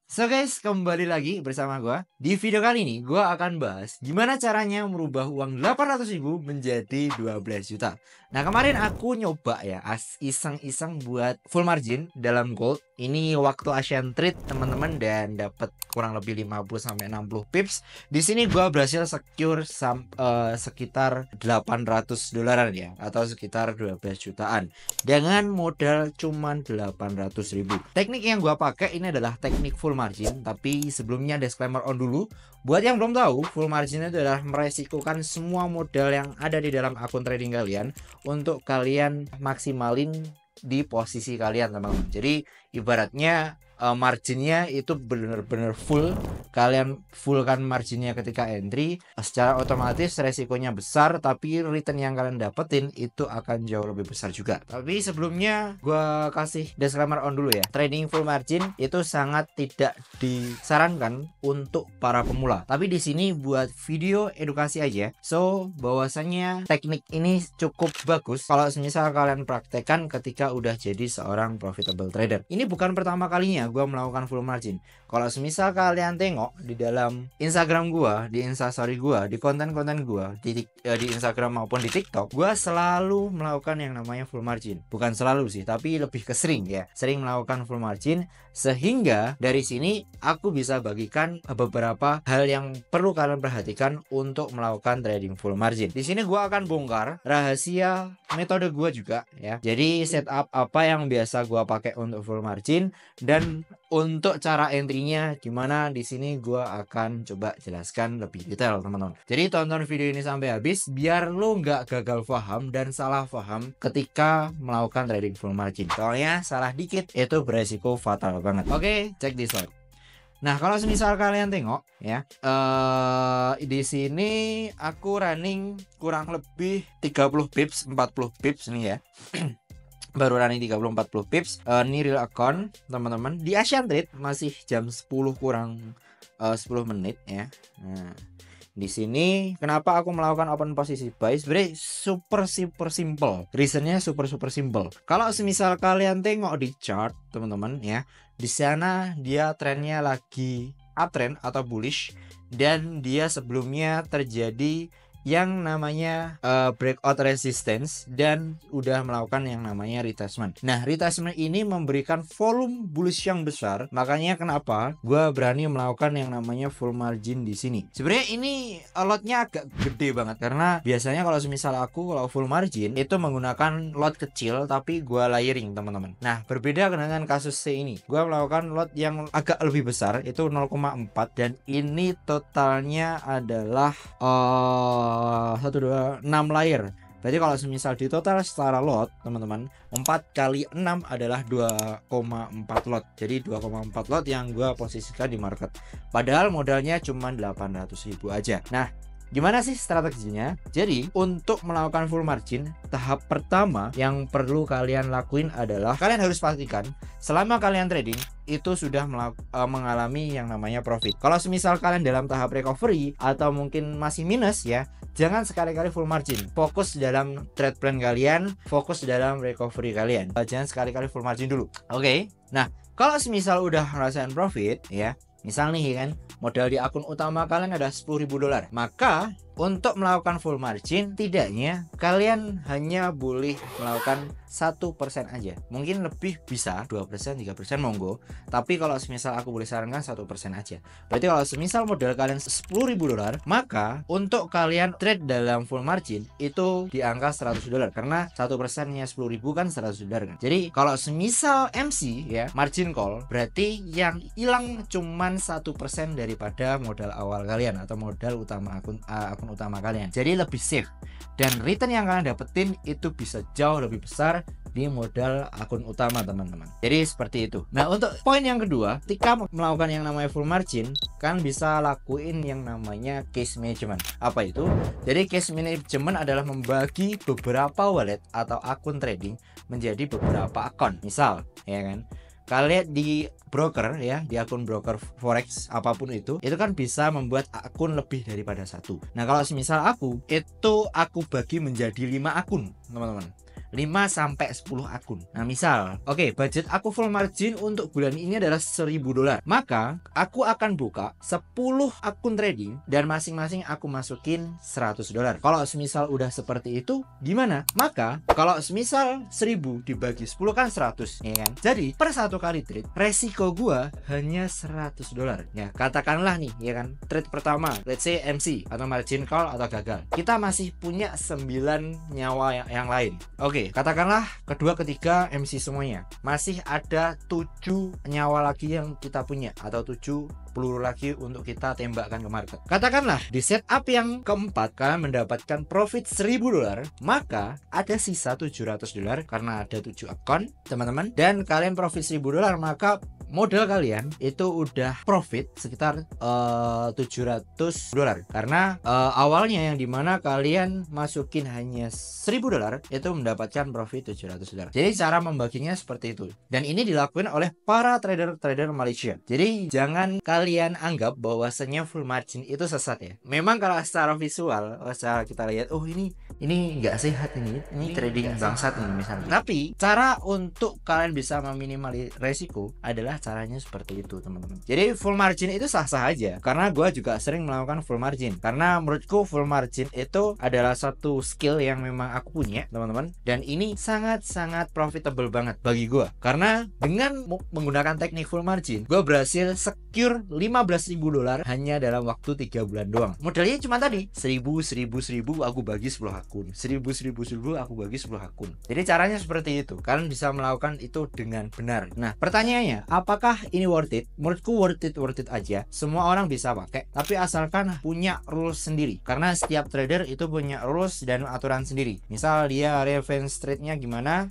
So guys, kembali lagi bersama gue. Di video kali ini gue akan bahas gimana caranya merubah uang 800.000 menjadi 12 juta. Nah, kemarin aku nyoba ya iseng-iseng buat full margin dalam gold. Ini waktu Asian Trade teman-teman, dan dapat kurang lebih 50 sampai 60 pips. Di sini gue berhasil secure sekitar 800 dolaran ya, atau sekitar 12 jutaan dengan modal cuman 800.000. Teknik yang gue pakai ini adalah teknik full margin, tapi sebelumnya disclaimer on dulu. Buat yang belum tahu, full margin itu adalah meresikokan semua modal yang ada di dalam akun trading kalian untuk kalian maksimalin di posisi kalian, teman-teman. Jadi ibaratnya marginnya itu benar-benar full. Kalian fullkan marginnya ketika entry, secara otomatis resikonya besar, tapi return yang kalian dapetin itu akan jauh lebih besar juga. Tapi sebelumnya gue kasih disclaimer on dulu ya. Trading full margin itu sangat tidak disarankan untuk para pemula. Tapi di sini buat video edukasi aja. So, bahwasannya teknik ini cukup bagus kalau misal kalian praktekkan ketika udah jadi seorang profitable trader. Ini bukan pertama kalinya gue melakukan full margin. Kalau semisal kalian tengok di dalam Instagram gue, di Instastory gue, di konten-konten gue di Instagram maupun di TikTok, gue selalu melakukan yang namanya full margin. Bukan selalu sih, tapi lebih ke sering ya. Sering melakukan full margin, sehingga dari sini aku bisa bagikan beberapa hal yang perlu kalian perhatikan untuk melakukan trading full margin. Di sini gue akan bongkar rahasia metode gue juga ya. Jadi setup apa yang biasa gue pakai untuk full margin, dan untuk cara entry-nya gimana, di sini gue akan coba jelaskan lebih detail, teman-teman. Jadi tonton video ini sampai habis biar lo nggak gagal paham dan salah paham ketika melakukan trading full margin. Soalnya salah dikit itu beresiko fatal banget. Oke, check this out. Nah, kalau semisal kalian tengok ya, di sini aku running kurang lebih 30 pips, 40 pips nih ya. Baru running 30-40 pips. Ini real account, teman-teman. Di Asian Trade masih jam 10 kurang 10 menit ya. Nah, di sini kenapa aku melakukan open posisi buy? Sebenarnya super simple. Reasonnya super simple. Kalau semisal kalian tengok di chart, teman-teman ya, di sana dia trennya lagi uptrend atau bullish, dan dia sebelumnya terjadi yang namanya breakout resistance dan udah melakukan yang namanya retestment. Nah, retestment ini memberikan volume bullish yang besar, makanya kenapa gue berani melakukan yang namanya full margin di sini. Sebenarnya ini lotnya agak gede banget, karena biasanya kalau semisal aku kalau full margin itu menggunakan lot kecil tapi gue layering, teman-teman. Nah, berbeda dengan kasus C ini, gue melakukan lot yang agak lebih besar, itu 0,4, dan ini totalnya adalah 1, 2, 6 layer. Berarti kalau semisal di total secara lot, teman-teman, 4 kali 6 adalah 2,4 lot. Jadi 2,4 lot yang gue posisikan di market. Padahal modalnya cuma 800.000 aja. Nah, gimana sih strateginya? Jadi untuk melakukan full margin, tahap pertama yang perlu kalian lakuin adalah kalian harus pastikan selama kalian trading itu sudah mengalami yang namanya profit. Kalau semisal kalian dalam tahap recovery atau mungkin masih minus ya, jangan sekali-kali full margin. Fokus dalam trade plan kalian, fokus dalam recovery kalian. Jangan sekali-kali full margin dulu. Oke. Nah, kalau semisal udah ngerasain profit ya, misal nih kan, modal di akun utama kalian ada 10.000 dolar. Maka untuk melakukan full margin, tidaknya kalian hanya boleh melakukan 1% aja. Mungkin lebih bisa 2%, 3% monggo. Tapi kalau semisal aku boleh sarankan 1% aja. Berarti kalau semisal modal kalian 10.000 dolar, maka untuk kalian trade dalam full margin itu di angka 100 dolar. Karena 1%-nya 10.000 kan 100 dolar kan. Jadi kalau semisal MC ya, margin call, berarti yang hilang cuman 1% daripada modal awal kalian atau modal utama akun utama kalian. Jadi lebih safe, dan return yang kalian dapetin itu bisa jauh lebih besar di modal akun utama, teman-teman. Jadi seperti itu. Nah, untuk poin yang kedua, ketika melakukan yang namanya full margin, kan bisa lakuin yang namanya case management. Apa itu? Jadi case management adalah membagi beberapa wallet atau akun trading menjadi beberapa akun. Misal ya kan, kalian di broker ya, di akun broker forex apapun itu kan bisa membuat akun lebih daripada satu. Nah, kalau semisal aku bagi menjadi 5 akun, teman-teman. 5 sampai 10 akun. Nah, misal, oke, budget aku full margin untuk bulan ini adalah $1000. Maka aku akan buka 10 akun trading dan masing-masing aku masukin $100. Kalau semisal udah seperti itu, gimana? Maka kalau semisal 1000 dibagi 10 kan 100, ya kan? Jadi per satu kali trade, resiko gua hanya $100. Ya, katakanlah nih, ya kan, trade pertama, let's say MC atau margin call atau gagal, kita masih punya 9 nyawa yang lain. Oke, katakanlah kedua, ketiga MC semuanya, masih ada 7 nyawa lagi yang kita punya, atau 7 peluru lagi untuk kita tembakkan ke market. Katakanlah di setup yang keempat kalian mendapatkan profit $1000, maka ada sisa $700 karena ada 7 akun, teman-teman, dan kalian profit $1000, maka modal kalian itu udah profit sekitar $700 karena awalnya yang dimana kalian masukin hanya $1000 itu mendapatkan profit $700. Jadi cara membaginya seperti itu, dan ini dilakukan oleh para trader Malaysia. Jadi jangan kalian anggap bahwasanya full margin itu sesat ya. Memang kalau secara visual, secara kita lihat, oh ini nggak sehat, ini trading bangsat nih misalnya. Tapi cara untuk kalian bisa meminimalisir resiko adalah caranya seperti itu, teman-teman. Jadi full margin itu sah-sah aja, karena gue juga sering melakukan full margin, karena menurutku full margin itu adalah satu skill yang memang aku punya, teman-teman, dan ini sangat-sangat profitable banget bagi gue, karena dengan menggunakan teknik full margin gue berhasil secure $15.000 hanya dalam waktu 3 bulan doang. Modalnya cuma tadi 1000 aku bagi 10 akun, 1000 aku bagi 10 akun. Jadi caranya seperti itu, kalian bisa melakukan itu dengan benar. Nah, pertanyaannya, apakah ini worth it? Menurutku worth it aja. Semua orang bisa pakai, tapi asalkan punya rules sendiri, karena setiap trader itu punya rules dan aturan sendiri. Misal dia revenge trade-nya gimana,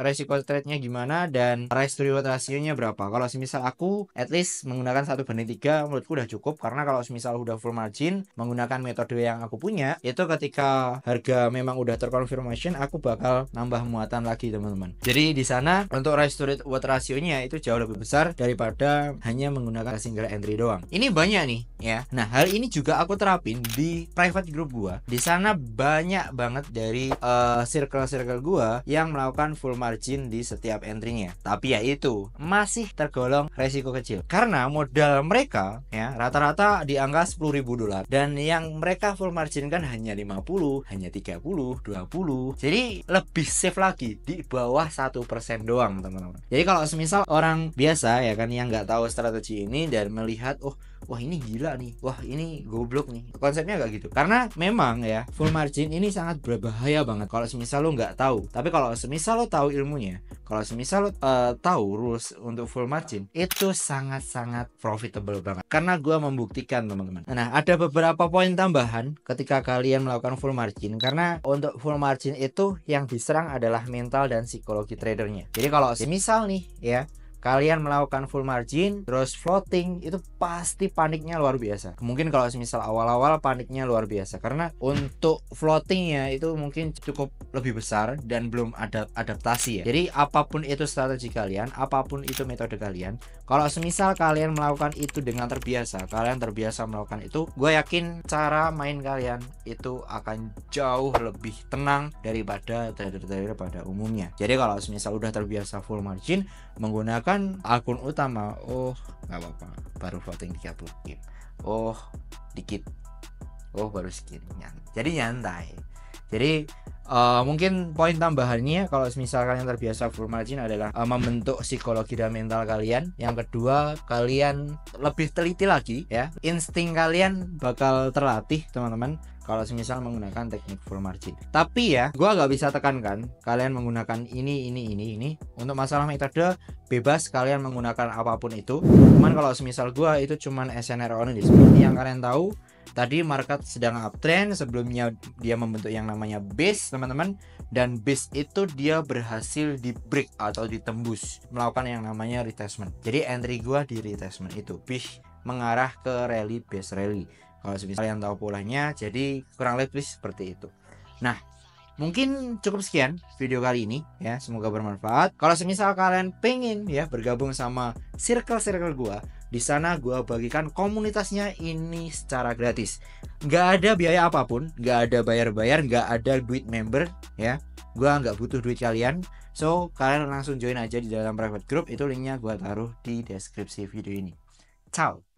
resiko trade-nya gimana, dan risk to reward rasionya berapa. Kalau semisal aku at least menggunakan 1/3, menurutku udah cukup, karena kalau semisal udah full margin menggunakan metode yang aku punya, itu ketika harga memang udah terkonfirmation, aku bakal nambah muatan lagi, teman-teman. Jadi di sana untuk risk to reward rasionya itu jauh lebih besar daripada hanya menggunakan single entry doang. Ini banyak nih ya. Nah, hal ini juga aku terapin di private group gua. Di sana banyak banget dari circle gua yang melakukan full margin di setiap entry-nya. Tapi ya itu masih tergolong resiko kecil, karena modal mereka ya rata-rata di angka $10.000, dan yang mereka full margin kan hanya 50, hanya 30, 20. Jadi lebih safe lagi di bawah 1% doang, teman-teman. Jadi kalau semisal orang biasa ya kan yang nggak tahu strategi ini dan melihat, wah ini gila nih, wah ini goblok nih, konsepnya nggak gitu. Karena memang ya full margin ini sangat berbahaya banget kalau semisal lo nggak tahu. Tapi kalau semisal lo tahu ilmunya, kalau semisal lo tahu rules untuk full margin, itu sangat-sangat profitable banget. Karena gue membuktikan, teman-teman. Nah, ada beberapa poin tambahan ketika kalian melakukan full margin, karena untuk full margin itu yang diserang adalah mental dan psikologi tradernya. Jadi kalau semisal nih ya kalian melakukan full margin terus floating, itu pasti paniknya luar biasa. Mungkin kalau semisal awal-awal paniknya luar biasa, karena untuk floatingnya itu mungkin cukup lebih besar dan belum ada adaptasi ya. Jadi apapun itu strategi kalian, apapun itu metode kalian, kalau semisal kalian melakukan itu dengan terbiasa, kalian terbiasa melakukan itu, gue yakin cara main kalian itu akan jauh lebih tenang daripada trader-trader pada umumnya. Jadi kalau semisal udah terbiasa full margin menggunakan akun utama, nggak apa-apa, baru floating 30 pip, dikit, baru segini, jadi nyantai. Jadi mungkin poin tambahannya kalau misal kalian terbiasa full margin adalah membentuk psikologi dan mental kalian. Yang kedua, kalian lebih teliti lagi ya, insting kalian bakal terlatih, teman-teman, kalau semisal menggunakan teknik full margin. Tapi ya, gua nggak bisa tekankan kalian menggunakan ini. Untuk masalah metode, bebas kalian menggunakan apapun itu. Cuman kalau semisal gua itu cuman SNR only. Seperti yang kalian tahu, tadi market sedang uptrend, sebelumnya dia membentuk yang namanya base, teman-teman. Dan base itu dia berhasil di break atau ditembus, melakukan yang namanya retestment. Jadi entry gua di retestment itu mengarah ke rally, base rally. Kalau kalian tahu polanya, jadi kurang lebih seperti itu. Nah, mungkin cukup sekian video kali ini ya, semoga bermanfaat. Kalau semisal kalian pengen ya bergabung sama circle gua, di sana gua bagikan komunitasnya ini secara gratis. Nggak ada biaya apapun, nggak ada bayar-bayar, nggak ada duit member ya. Gua nggak butuh duit kalian. So kalian langsung join aja di dalam private group, itu linknya gua taruh di deskripsi video ini. Ciao.